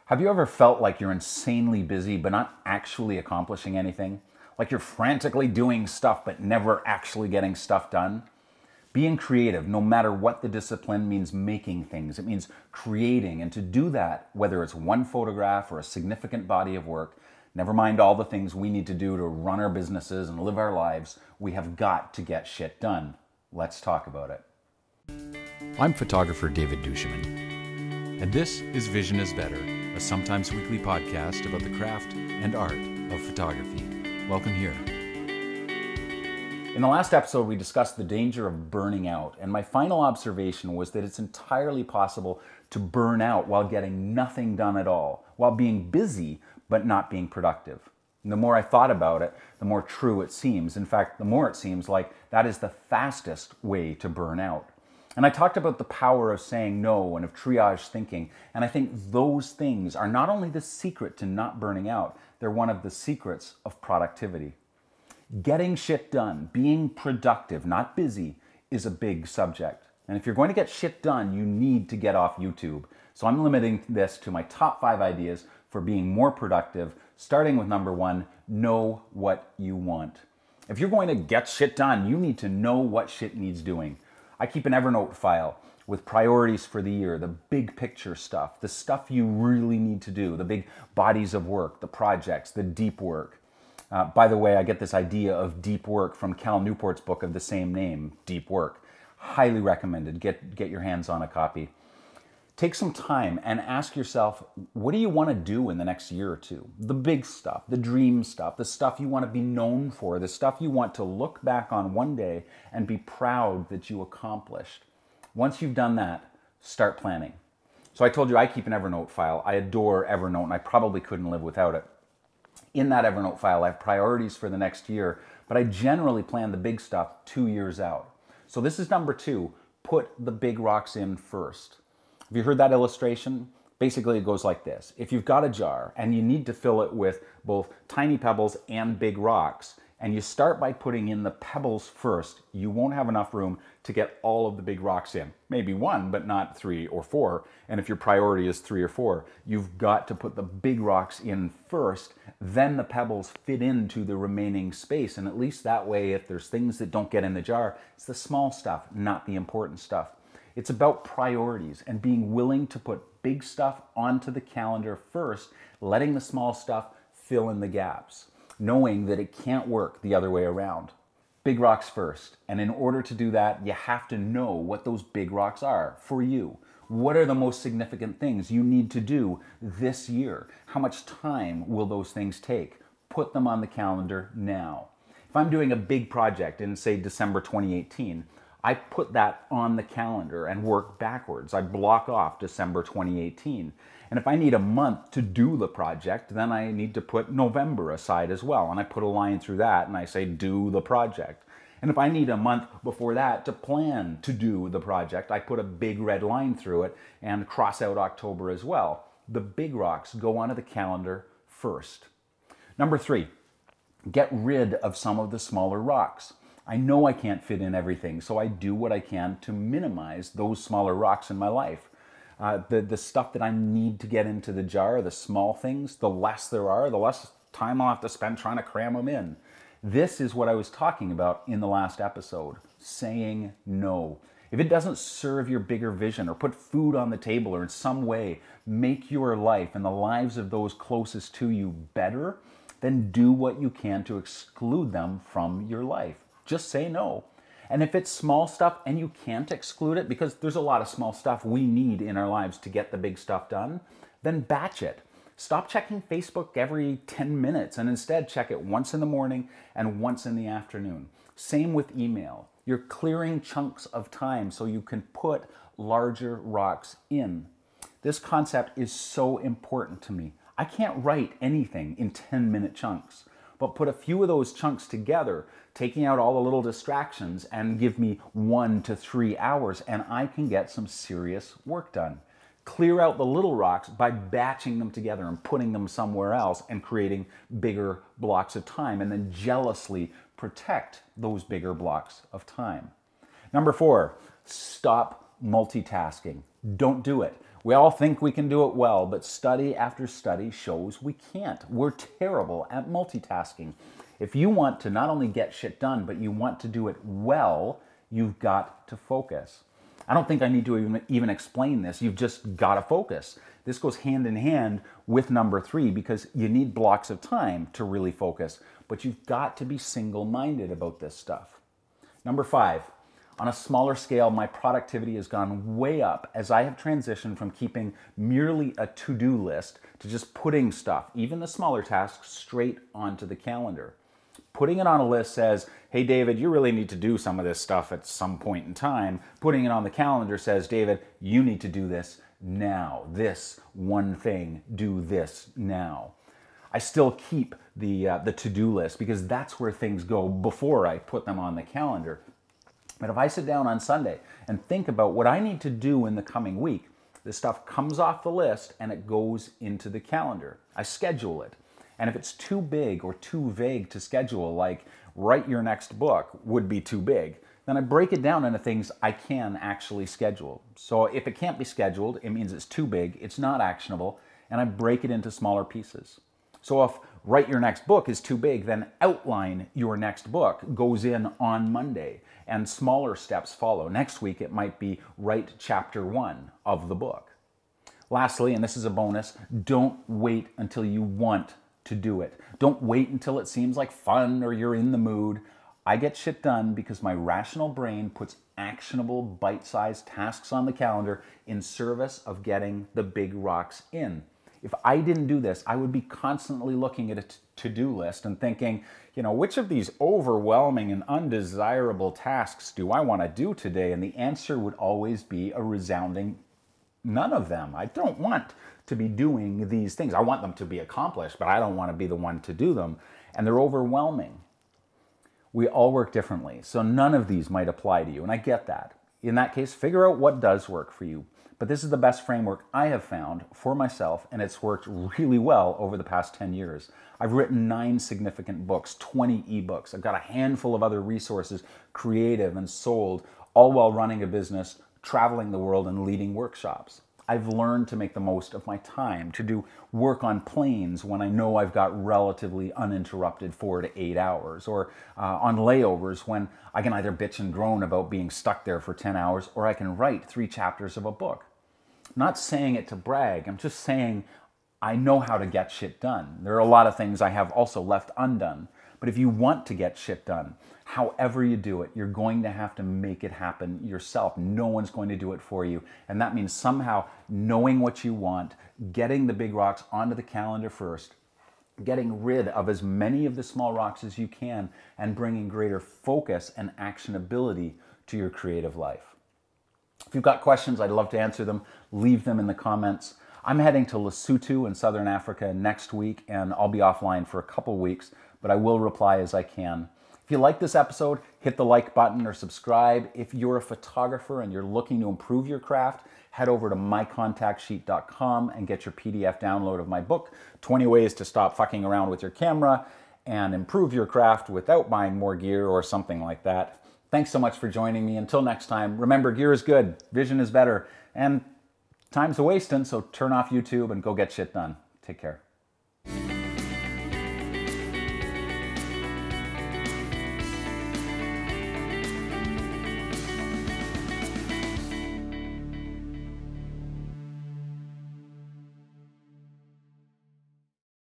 Have you ever felt like you're insanely busy but not actually accomplishing anything? Like you're frantically doing stuff but never actually getting stuff done? Being creative, no matter what the discipline, means making things. It means creating, and to do that, whether it's one photograph or a significant body of work, never mind all the things we need to do to run our businesses and live our lives, we have got to get shit done. Let's talk about it. I'm photographer David duChemin, and this is Vision is Better, a sometimes weekly podcast about the craft and art of photography. Welcome here. In the last episode, we discussed the danger of burning out, and my final observation was that it's entirely possible to burn out while getting nothing done at all, while being busy but not being productive. And the more I thought about it, the more true it seems. In fact, the more it seems like that is the fastest way to burn out. And I talked about the power of saying no and of triage thinking, and I think those things are not only the secret to not burning out, they're one of the secrets of productivity. Getting shit done, being productive, not busy, is a big subject. And if you're going to get shit done, you need to get off YouTube. So I'm limiting this to my top 5 ideas for being more productive, starting with number 1, know what you want. If you're going to get shit done, you need to know what shit needs doing. I keep an Evernote file with priorities for the year, the big picture stuff, the stuff you really need to do, the big bodies of work, the projects, the deep work. By the way, I get this idea of deep work from Cal Newport's book of the same name, Deep Work. Highly recommended. Get your hands on a copy. Take some time and ask yourself, what do you want to do in the next year or two? The big stuff, the dream stuff, the stuff you want to be known for, the stuff you want to look back on one day and be proud that you accomplished. Once you've done that, start planning. So I told you I keep an Evernote file. I adore Evernote and I probably couldn't live without it. In that Evernote file, I have priorities for the next year, but I generally plan the big stuff 2 years out. So this is number 2, put the big rocks in first. Have you heard that illustration? Basically, it goes like this. If you've got a jar and you need to fill it with both tiny pebbles and big rocks, and you start by putting in the pebbles first, you won't have enough room to get all of the big rocks in. Maybe 1, but not 3 or 4. And if your priority is 3 or 4, you've got to put the big rocks in first, then the pebbles fit into the remaining space. And at least that way, if there's things that don't get in the jar, it's the small stuff, not the important stuff. It's about priorities and being willing to put big stuff onto the calendar first, letting the small stuff fill in the gaps, knowing that it can't work the other way around. Big rocks first. And in order to do that, you have to know what those big rocks are for you. What are the most significant things you need to do this year? How much time will those things take? Put them on the calendar now. If I'm doing a big project in, say, December 2018, I put that on the calendar and work backwards. I block off December 2018. And if I need a month to do the project, then I need to put November aside as well. And I put a line through that and I say, do the project. And if I need a month before that to plan to do the project, I put a big red line through it and cross out October as well. The big rocks go onto the calendar first. Number 3, get rid of some of the smaller rocks. I know I can't fit in everything, so I do what I can to minimize those smaller rocks in my life. The stuff that I need to get into the jar, the small things, the less there are, the less time I'll have to spend trying to cram them in. This is what I was talking about in the last episode, saying no. If it doesn't serve your bigger vision or put food on the table or in some way make your life and the lives of those closest to you better, then do what you can to exclude them from your life. Just say no. And if it's small stuff and you can't exclude it, because there's a lot of small stuff we need in our lives to get the big stuff done, then batch it. Stop checking Facebook every 10 minutes and instead check it once in the morning and once in the afternoon. Same with email. You're clearing chunks of time so you can put larger rocks in. This concept is so important to me. I can't write anything in 10-minute chunks, but put a few of those chunks together, taking out all the little distractions, and give me 1 to 3 hours, and I can get some serious work done. Clear out the little rocks by batching them together and putting them somewhere else and creating bigger blocks of time, and then jealously protect those bigger blocks of time. Number 4, stop multitasking. Don't do it. We all think we can do it well, but study after study shows we can't. We're terrible at multitasking. If you want to not only get shit done, but you want to do it well, you've got to focus. I don't think I need to even explain this. You've just got to focus. This goes hand in hand with number 3 because you need blocks of time to really focus, but you've got to be single-minded about this stuff. Number 5, on a smaller scale, my productivity has gone way up as I have transitioned from keeping merely a to-do list to just putting stuff, even the smaller tasks, straight onto the calendar. Putting it on a list says, hey, David, you really need to do some of this stuff at some point in time. Putting it on the calendar says, David, you need to do this now. This one thing, do this now. I still keep the to-do list because that's where things go before I put them on the calendar. But if I sit down on Sunday and think about what I need to do in the coming week, this stuff comes off the list and it goes into the calendar. I schedule it. And if it's too big or too vague to schedule, like write your next book would be too big, then I break it down into things I can actually schedule. So if it can't be scheduled, it means it's too big, it's not actionable, and I break it into smaller pieces. So if write your next book is too big, then outline your next book goes in on Monday, and smaller steps follow. Next week it might be write chapter 1 of the book. Lastly, and this is a bonus, don't wait until you want to do it. Don't wait until it seems like fun or you're in the mood. I get shit done because my rational brain puts actionable, bite-sized tasks on the calendar in service of getting the big rocks in. If I didn't do this, I would be constantly looking at a to-do list and thinking, you know, which of these overwhelming and undesirable tasks do I want to do today? And the answer would always be a resounding none of them. I don't want to be doing these things. I want them to be accomplished, but I don't want to be the one to do them. And they're overwhelming. We all work differently, so none of these might apply to you, and I get that. In that case, figure out what does work for you. But this is the best framework I have found for myself, and it's worked really well over the past 10 years. I've written 9 significant books, 20 ebooks. I've got a handful of other resources, creative and sold, all while running a business, traveling the world, and leading workshops. I've learned to make the most of my time, to do work on planes when I know I've got relatively uninterrupted 4 to 8 hours, or on layovers when I can either bitch and groan about being stuck there for 10 hours, or I can write 3 chapters of a book. I'm not saying it to brag, I'm just saying I know how to get shit done. There are a lot of things I have also left undone, but if you want to get shit done, however you do it, you're going to have to make it happen yourself. No one's going to do it for you. And that means somehow knowing what you want, getting the big rocks onto the calendar first, getting rid of as many of the small rocks as you can, and bringing greater focus and actionability to your creative life. If you've got questions, I'd love to answer them. Leave them in the comments. I'm heading to Lesotho in Southern Africa next week, and I'll be offline for a couple weeks, but I will reply as I can. If you like this episode, hit the like button or subscribe. If you're a photographer and you're looking to improve your craft, head over to mycontactsheet.com and get your PDF download of my book, 20 Ways to Stop Fucking Around with Your Camera and Improve Your Craft Without Buying More Gear, or something like that. Thanks so much for joining me. Until next time, remember, gear is good, vision is better, and time's a wasting, so turn off YouTube and go get shit done. Take care.